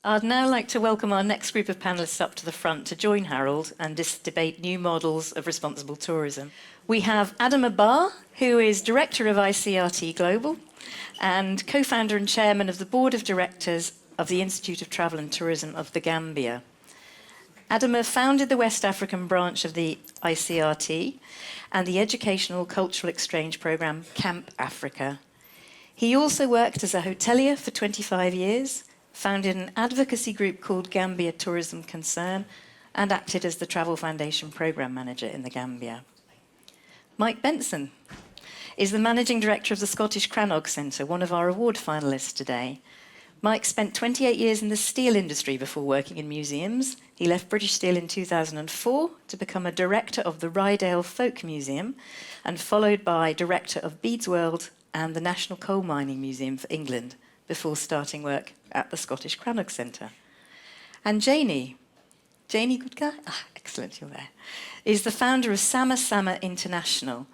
I'd now like to welcome our next group of panellists up to the front to join Harold and debate new models of responsible tourism. We have Adama Bah, who is Director of ICRT Global and co-founder and chairman of the Board of Directors of the Institute of Travel and Tourism of the Gambia. Adama founded the West African branch of the ICRT and the educational cultural exchange programme Camp Africa. He also worked as a hotelier for 25 years, founded an advocacy group called Gambia Tourism Concern, and acted as the Travel Foundation Programme Manager in the Gambia. Mike Benson is the Managing Director of the Scottish Crannog Centre, one of our award finalists today. Mike spent 28 years in the steel industry before working in museums. He left British Steel in 2004 to become a director of the Rydale Folk Museum and followed by director of Beads World and the National Coal Mining Museum for England before starting work at the Scottish Crannog Centre. And Jayni Gudka, excellent, you're there, is the founder of Sama International.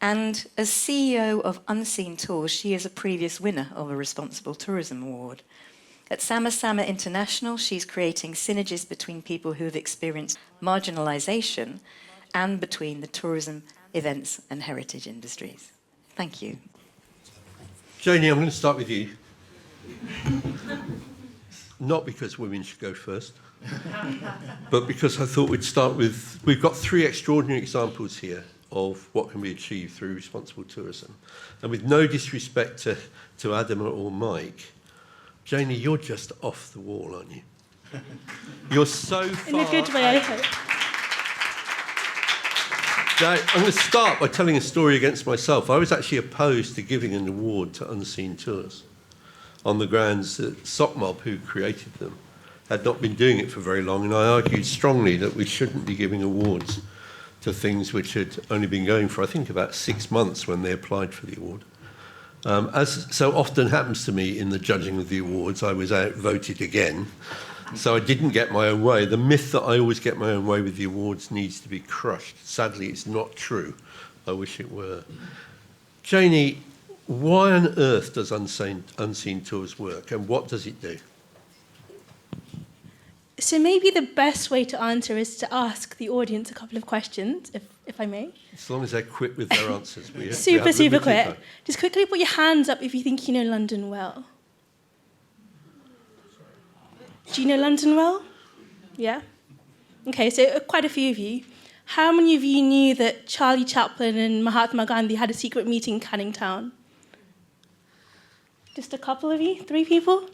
And as CEO of Unseen Tours, she is a previous winner of a Responsible Tourism Award. At Sama International, she's creating synergies between people who have experienced marginalisation and between the tourism, events and heritage industries. Thank you. Jayni, I'm going to start with you. Not because women should go first, but because I thought we'd start with, we've got three extraordinary examples here of what can be achieved through responsible tourism. And with no disrespect to Adama or Mike, Jayni, you're just off the wall, aren't you? You're so far... In a good way, I hope. Now, I'm going to start by telling a story against myself. I was actually opposed to giving an award to Unseen Tours on the grounds that SOCMOB, who created them, had not been doing it for very long, and I argued strongly that we shouldn't be giving awards to things which had only been going for, I think, about 6 months when they applied for the award. As so often happens to me in the judging of the awards, I was outvoted again, so I didn't get my own way. The myth that I always get my own way with the awards needs to be crushed. Sadly, it's not true. I wish it were. Jayni, why on earth does Unseen Tours work, and what does it do? So maybe the best way to answer is to ask the audience a couple of questions, if I may. As long as they're quick with their answers. Super quick. Time. Just quickly put your hands up if you think you know London well. Do you know London well? Yeah? Okay, so quite a few of you. How many of you knew that Charlie Chaplin and Mahatma Gandhi had a secret meeting in Canning Town? Just a couple of you? 3 people?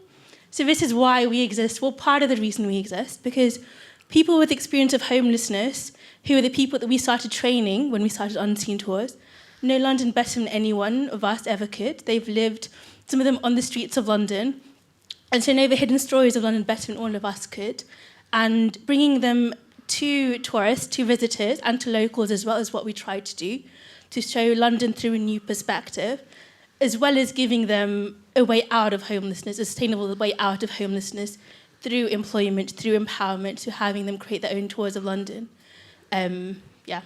So this is why we exist. Well, part of the reason we exist, because people with experience of homelessness, who are the people that we started training when we started Unseen Tours, know London better than any one of us ever could. They've lived, some of them, on the streets of London, and so know the hidden stories of London better than all of us could. And bringing them to tourists, to visitors, and to locals as well is what we try to do, to show London through a new perspective, as well as giving them a way out of homelessness, a sustainable way out of homelessness through employment, through empowerment, to having them create their own tours of London. Yeah.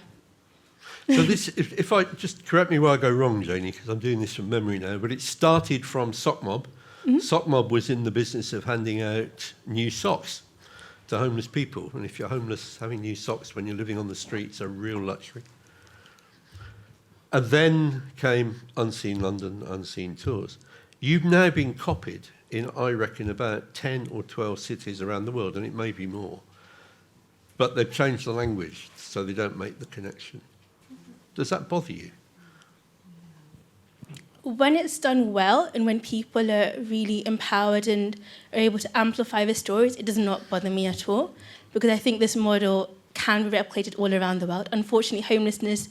So this, if I just correct me where I go wrong, Jayni, because I'm doing this from memory now, but it started from SOCMOB. Mm-hmm. SOCMOB was in the business of handing out new socks to homeless people. And if you're homeless, having new socks when you're living on the streets are a real luxury. And then came Unseen London, Unseen Tours. You've now been copied in, I reckon, about 10 or 12 cities around the world, and it may be more. But they've changed the language so they don't make the connection. Does that bother you? When it's done well and when people are really empowered and are able to amplify the stories, it does not bother me at all, because I think this model can be replicated all around the world. Unfortunately, homelessness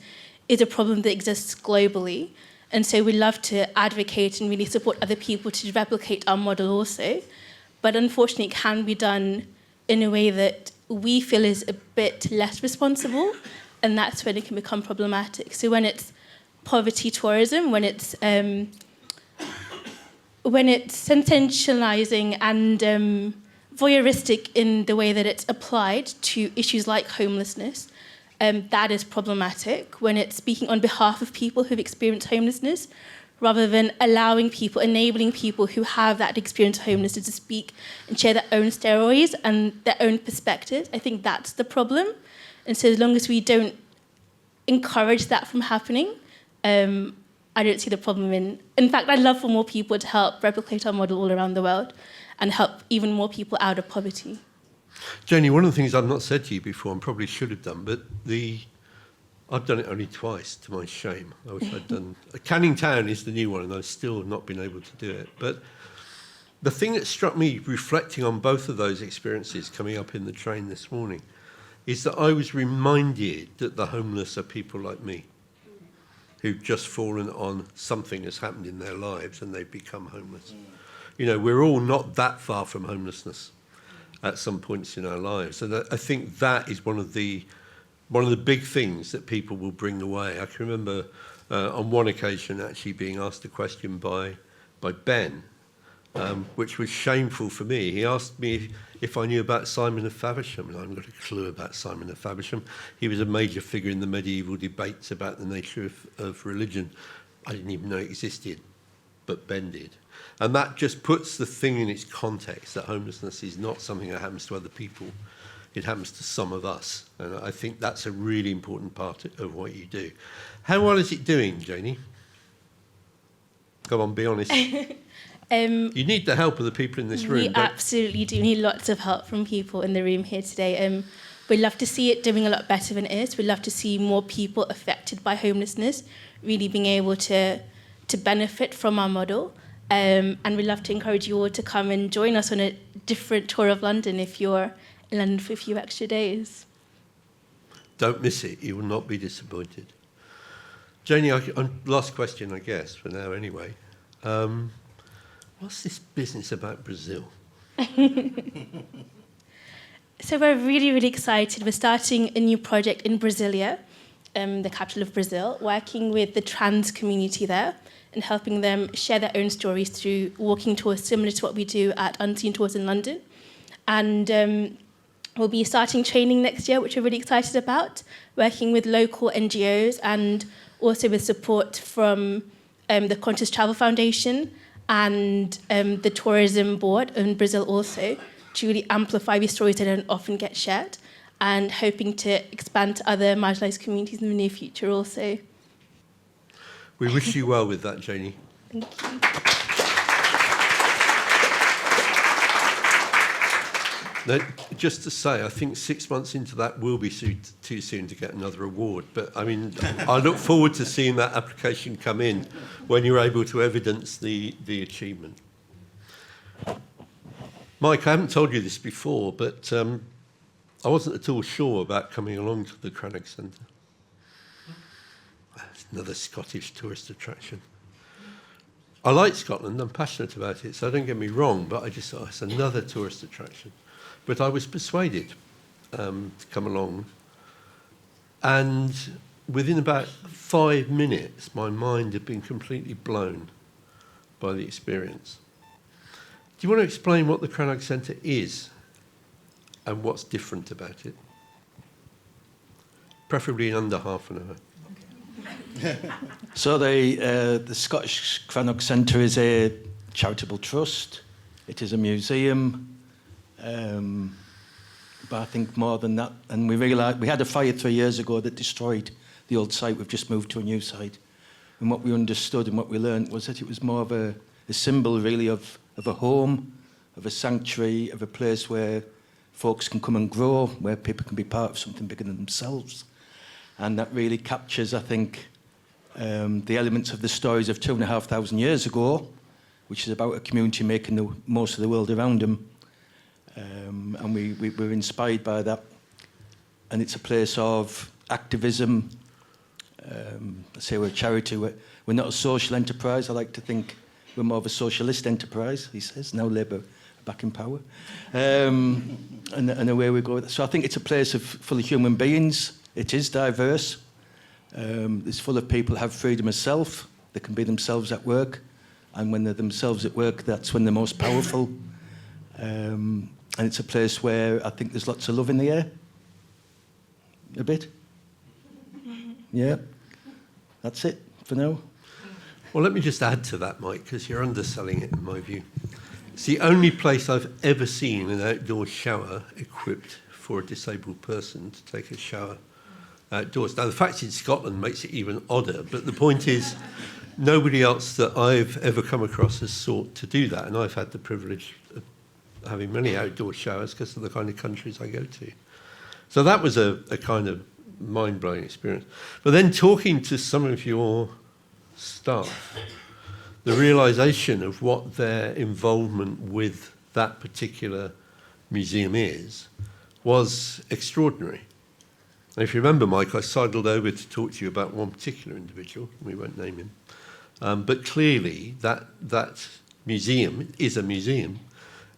is a problem that exists globally, and so we love to advocate and really support other people to replicate our model also. But unfortunately, it can be done in a way that we feel is a bit less responsible, and that's when it can become problematic. So when it's poverty tourism, when it's sensationalizing and voyeuristic in the way that it's applied to issues like homelessness, that is problematic. When it's speaking on behalf of people who've experienced homelessness, rather than allowing people, enabling people who have that experience of homelessness to speak and share their own stories and their own perspectives. I think that's the problem. And so as long as we don't encourage that from happening, I don't see the problem in fact, I'd love for more people to help replicate our model all around the world and help even more people out of poverty. Jayni, one of the things I've not said to you before, and probably should have done, but I've done it only twice, to my shame. I wish I'd done... Canning Town is the new one, and I've still not been able to do it. But the thing that struck me, reflecting on both of those experiences coming up in the train this morning, is that I was reminded that the homeless are people like me, who've just fallen on something that's happened in their lives and they've become homeless. You know, we're all not that far from homelessness at some points in our lives. And I think that is one of the big things that people will bring away. I can remember on one occasion actually being asked a question by Ben, which was shameful for me. He asked me if I knew about Simon of Faversham, and I haven't got a clue about Simon of Faversham. He was a major figure in the medieval debates about the nature of religion. I didn't even know it existed, but Ben did. And that just puts the thing in its context, that homelessness is not something that happens to other people. It happens to some of us. And I think that's a really important part of what you do. How well is it doing, Jayni? Come on, be honest. You need the help of the people in this room. We absolutely do need lots of help from people in the room here today. We'd love to see it doing a lot better than it is. We'd love to see more people affected by homelessness really being able to benefit from our model. And we'd love to encourage you all to come and join us on a different tour of London if you're in London for a few extra days. Don't miss it. You will not be disappointed. Jayni, last question, I guess, for now anyway. What's this business about Brazil? So we're really, really excited. We're starting a new project in Brasilia, the capital of Brazil, working with the trans community there and helping them share their own stories through walking tours similar to what we do at Unseen Tours in London. And we'll be starting training next year, which we're really excited about, working with local NGOs and also with support from the Conscious Travel Foundation and the Tourism Board in Brazil also, to really amplify these stories that don't often get shared, and hoping to expand to other marginalised communities in the near future also. We wish you well with that, Jayni. Thank you. Now, just to say, I think 6 months into that will be too soon to get another award. But, I mean, I look forward to seeing that application come in when you're able to evidence the achievement. Mike, I haven't told you this before, but I wasn't at all sure about coming along to the Crannog Centre. It's another Scottish tourist attraction. I like Scotland, I'm passionate about it, so don't get me wrong, but I just thought it's another tourist attraction. But I was persuaded to come along, and within about 5 minutes, my mind had been completely blown by the experience. Do you want to explain what the Crannog Centre is and what's different about it? Preferably in under half an hour. So the Scottish Crannog Centre is a charitable trust. It is a museum. But I think more than that, and we realised we had a fire 3 years ago that destroyed the old site. We've just moved to a new site, and what we understood and what we learned was that it was more of a symbol, really, of a home, of a sanctuary, of a place where folks can come and grow, where people can be part of something bigger than themselves, and that really captures, I think, the elements of the stories of 2,500 years ago, which is about a community making the most of the world around them. And we were inspired by that. And it's a place of activism. I say we're a charity. We're not a social enterprise. I like to think we're more of a socialist enterprise, he says. Now Labour are back in power. And away we go. So I think it's a place full of human beings. It is diverse. It's full of people who have freedom of self. They can be themselves at work. And when they're themselves at work, that's when they're most powerful. And it's a place where I think there's lots of love in the air. A bit? Yeah. That's it for now. Well, let me just add to that, Mike, because you're underselling it in my view. It's the only place I've ever seen an outdoor shower equipped for a disabled person to take a shower outdoors. Now, the fact it's in Scotland makes it even odder, but the point is nobody else that I've ever come across has sought to do that, and I've had the privilege of having many outdoor showers because of the kind of countries I go to. So that was a kind of mind-blowing experience. But then talking to some of your staff, the realisation of what their involvement with that particular museum is was extraordinary. And if you remember, Mike, I sidled over to talk to you about one particular individual, we won't name him, but clearly that museum is a museum,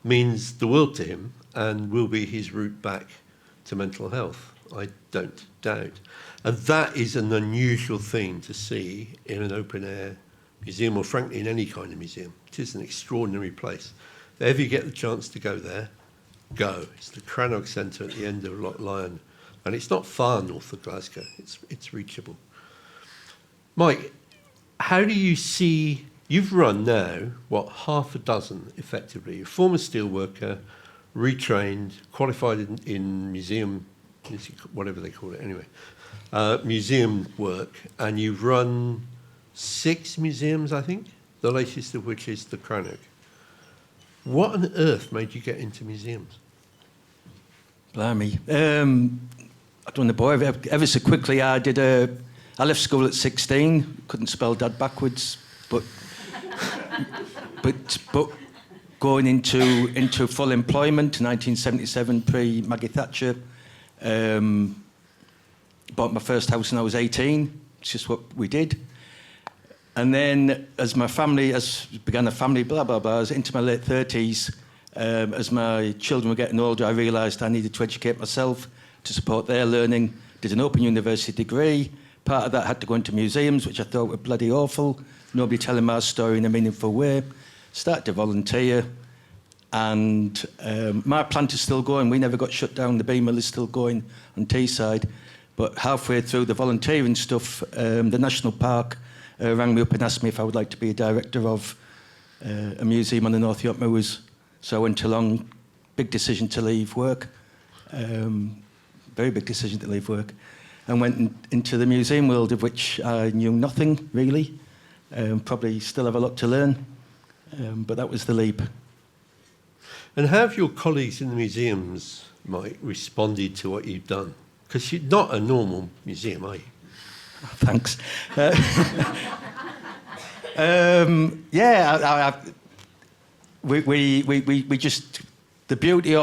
means the world to him and will be his route back to mental health, I don't doubt. And that is an unusual thing to see in an open-air museum, or frankly in any kind of museum. It is an extraordinary place. If ever you get the chance to go there, go. It's the Crannog Centre at the end of Loch Lyon, and it's not far north of Glasgow. It's reachable. Mike, how do you see, you've run now, what, half a dozen effectively, a former steelworker, retrained, qualified in museum, whatever they call it anyway, museum work, and you've run 6 museums, I think, the latest of which is the Crannog. What on earth made you get into museums? Blimey. I don't know, boy, ever so quickly I left school at 16, couldn't spell dad backwards, but going into full employment in 1977, pre-Maggie Thatcher, bought my first house when I was 18. It's just what we did. And then as began a family, blah, blah, blah, I was into my late 30s. As my children were getting older, I realised I needed to educate myself to support their learning. Did an Open University degree. Part of that had to go into museums, which I thought were bloody awful. Nobody telling my story in a meaningful way. Started to volunteer. And my plant is still going. We never got shut down. The bee mill is still going on Teesside. But halfway through the volunteering stuff, the National Park rang me up and asked me if I would like to be a director of a museum on the North York Moors. So I went along, big decision to leave work, very big decision to leave work, and went into the museum world, of which I knew nothing, really. Probably still have a lot to learn, but that was the leap. And how have your colleagues in the museums, Mike, responded to what you've done? Because you're not a normal museum, are you? Thanks. We just the beauty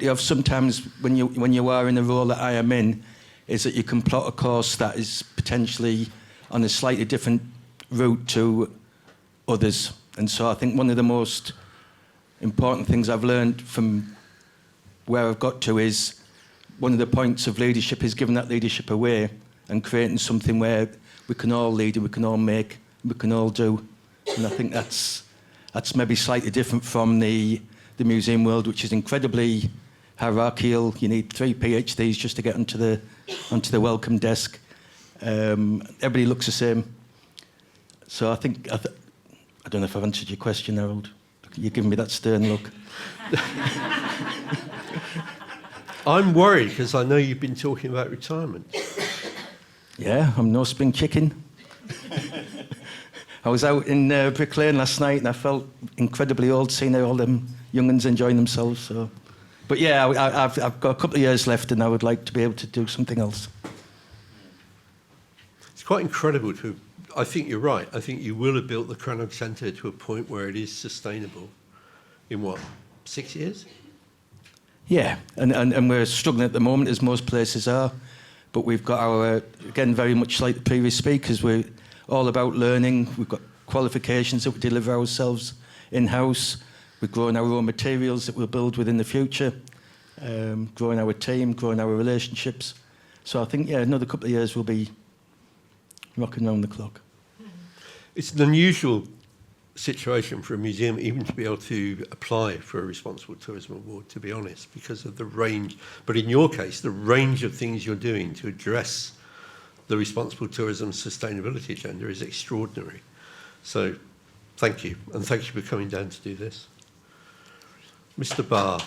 of sometimes when you are in the role that I am in is that you can plot a course that is potentially on a slightly different route to others. And so I think one of the most important things I've learned from where I've got to is one of the points of leadership is giving that leadership away and creating something where we can all lead and we can all make, and we can all do. And I think that's maybe slightly different from the museum world, which is incredibly hierarchical. You need 3 PhDs just to get onto the welcome desk. Everybody looks the same. So I think, I don't know if I've answered your question, Harold. You're giving me that stern look. I'm worried because I know you've been talking about retirement. Yeah, I'm no spring chicken. I was out in Brick Lane last night and I felt incredibly old seeing all them young'uns enjoying themselves. So. But yeah, I've got a couple of years left and I would like to be able to do something else. It's quite incredible to... I think you're right. I think you will have built the Crannog Centre to a point where it is sustainable in, what, 6 years? Yeah, and we're struggling at the moment, as most places are. But we've got our, again, very much like the previous speakers, we're all about learning. We've got qualifications that we deliver ourselves in-house. We're growing our own materials that we'll build within the future, growing our team, growing our relationships. So I think, yeah, another couple of years we'll be rocking around the clock. It's an unusual situation for a museum even to be able to apply for a Responsible Tourism Award, to be honest, because of the range. But in your case, the range of things you're doing to address the Responsible Tourism Sustainability Agenda is extraordinary. So thank you, and thank you for coming down to do this. Mr. Bah.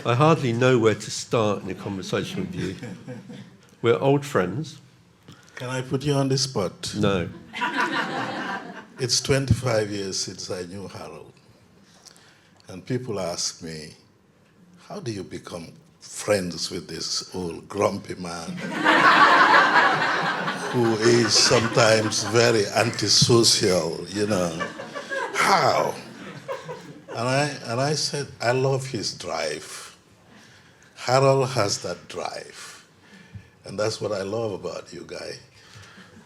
I hardly know where to start in a conversation with you. We're old friends. Can I put you on the spot? No. It's 25 years since I knew Harold. And people ask me, how do you become friends with this old grumpy man who is sometimes very antisocial, you know? How? And I said, I love his drive. Harold has that drive. And that's what I love about you guys.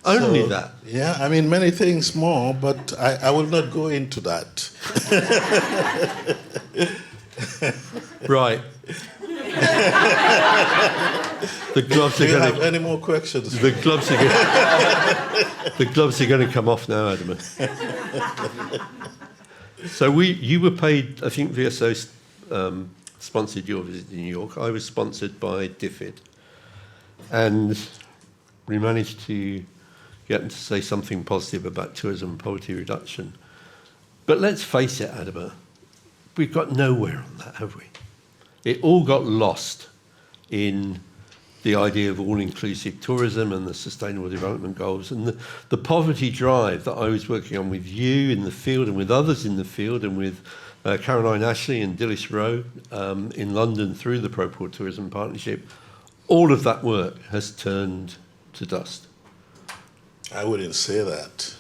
Only that? Yeah, I mean, many things more, but I will not go into that. Right. The gloves Do are you going have any more questions? The gloves are going to come off now, Adama. So you were paid. I think VSO sponsored your visit to New York. I was sponsored by DFID, and we managed to get them to say something positive about tourism and poverty reduction. But let's face it, Adama, we've got nowhere on that, have we? It all got lost in the idea of all-inclusive tourism and the Sustainable Development Goals, and the poverty drive that I was working on with you in the field and with others in the field, and with Caroline Ashley and Dilys Rowe in London through the Pro-Poor Tourism Partnership. All of that work has turned to dust. I wouldn't say that.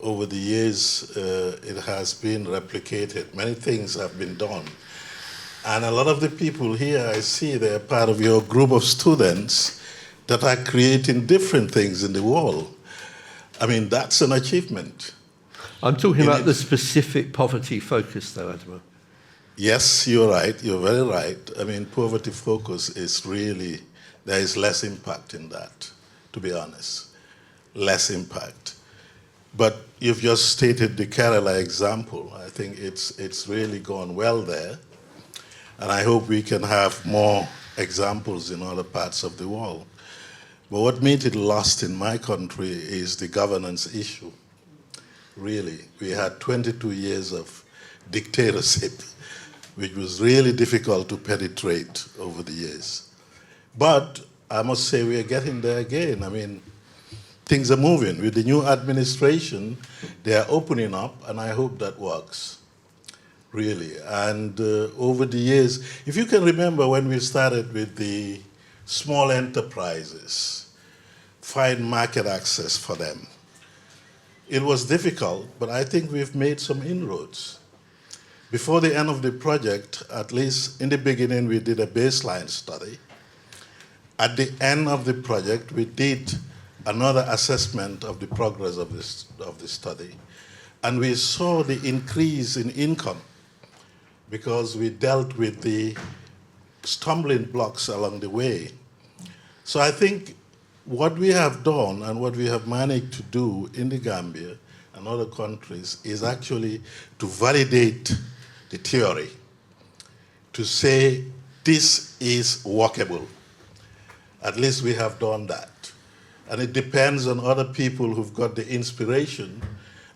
Over the years, it has been replicated. Many things have been done. And a lot of the people here, I see they're part of your group of students that are creating different things in the world. I mean, that's an achievement. I'm talking about the specific poverty focus, though, Adama. Yes, you're right. You're very right. I mean, poverty focus is really, there is less impact in that, to be honest. Less impact. But you've just stated the Kerala example. I think it's really gone well there. And I hope we can have more examples in other parts of the world. But what made it lost in my country is the governance issue. Really, we had 22 years of dictatorship, which was really difficult to penetrate over the years. But I must say we are getting there again. I mean, things are moving. With the new administration, they are opening up, and I hope that works, really. And over the years, if you can remember when we started with the small enterprises, find market access for them. It was difficult, but I think we've made some inroads. Before the end of the project, at least in the beginning, we did a baseline study. At the end of the project, we did another assessment of the progress of the study. And we saw the increase in income because we dealt with the stumbling blocks along the way. So I think what we have done and what we have managed to do in the Gambia and other countries is actually to validate the theory, to say this is workable. At least we have done that. And it depends on other people who've got the inspiration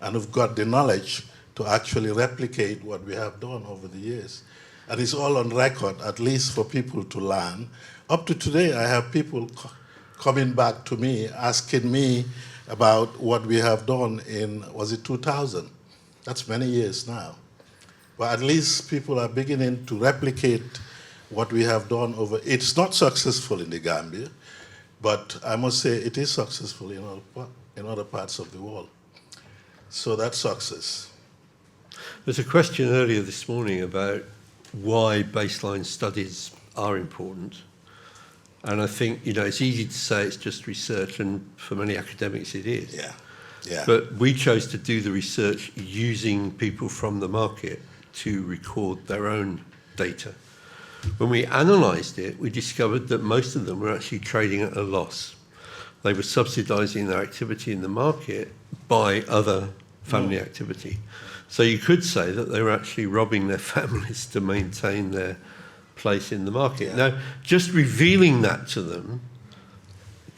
and who've got the knowledge to actually replicate what we have done over the years. And it's all on record, at least for people to learn. Up to today, I have people coming back to me, asking me about what we have done in, was it 2000? That's many years now. But at least people are beginning to replicate what we have done over. It's not successful in the Gambia, but I must say it is successful in other parts of the world. So that's success. There's a question earlier this morning about why baseline studies are important. And I think, it's easy to say it's just research, and for many academics it is. Yeah, yeah. But we chose to do the research using people from the market to record their own data. When we analysed it, we discovered that most of them were actually trading at a loss. They were subsidising their activity in the market by other family activity. So you could say that they were actually robbing their families to maintain their place in the market. Yeah. Now, just revealing that to them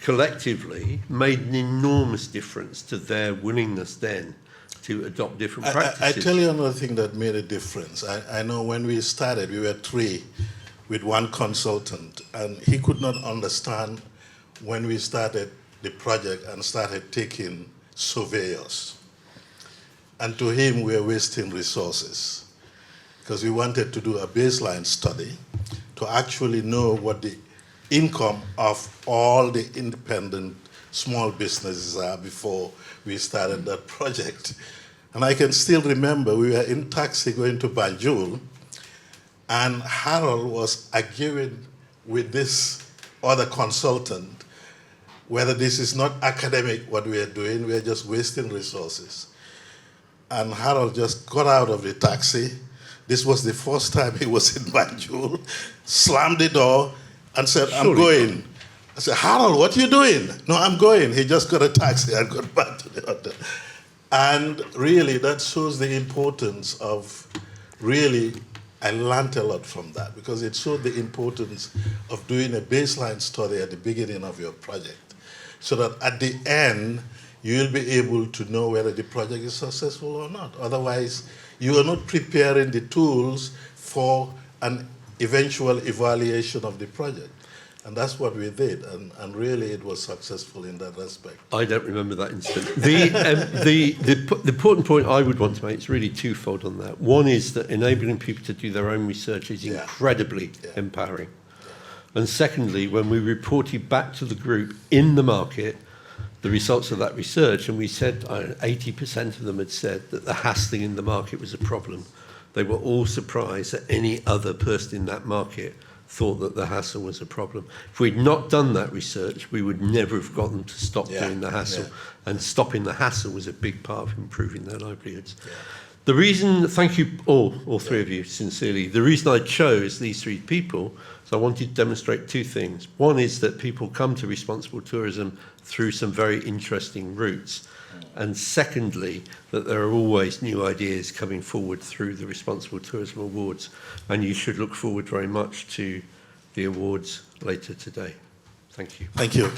collectively made an enormous difference to their willingness then to adopt different practices. I tell you another thing that made a difference. I know when we started, we were 3 with 1 consultant, and he could not understand when we started the project and started taking surveyors. And to him, we were wasting resources because we wanted to do a baseline study to actually know what the income of all the independent small businesses are before we started that project. And I can still remember we were in taxi going to Banjul, and Harold was arguing with this other consultant whether this is not academic what we are doing, we are just wasting resources. And Harold just got out of the taxi. This was the first time he was in Banjul, slammed the door and said, I'm going. I said, Harold, what are you doing? No, I'm going. He just got a taxi and got back to the hotel. And really, that shows the importance of really, I learned a lot from that because it showed the importance of doing a baseline study at the beginning of your project so that at the end, you will be able to know whether the project is successful or not. Otherwise, you are not preparing the tools for an eventual evaluation of the project. And that's what we did, and really it was successful in that respect. I don't remember that incident. The important point I would want to make is really twofold on that. One is that enabling people to do their own research is incredibly empowering. And secondly, when we reported back to the group in the market the results of that research, and we said 80% of them had said that the hassling in the market was a problem, they were all surprised that any other person in that market thought that the hassle was a problem. If we'd not done that research, we would never have got them to stop doing the hassle. And stopping the hassle was a big part of improving their livelihoods. The reason, thank you all 3 of you, sincerely. The reason I chose these 3 people is I wanted to demonstrate 2 things. One is that people come to responsible tourism through some very interesting routes. And secondly, that there are always new ideas coming forward through the Responsible Tourism Awards. And you should look forward very much to the awards later today. Thank you. Thank you.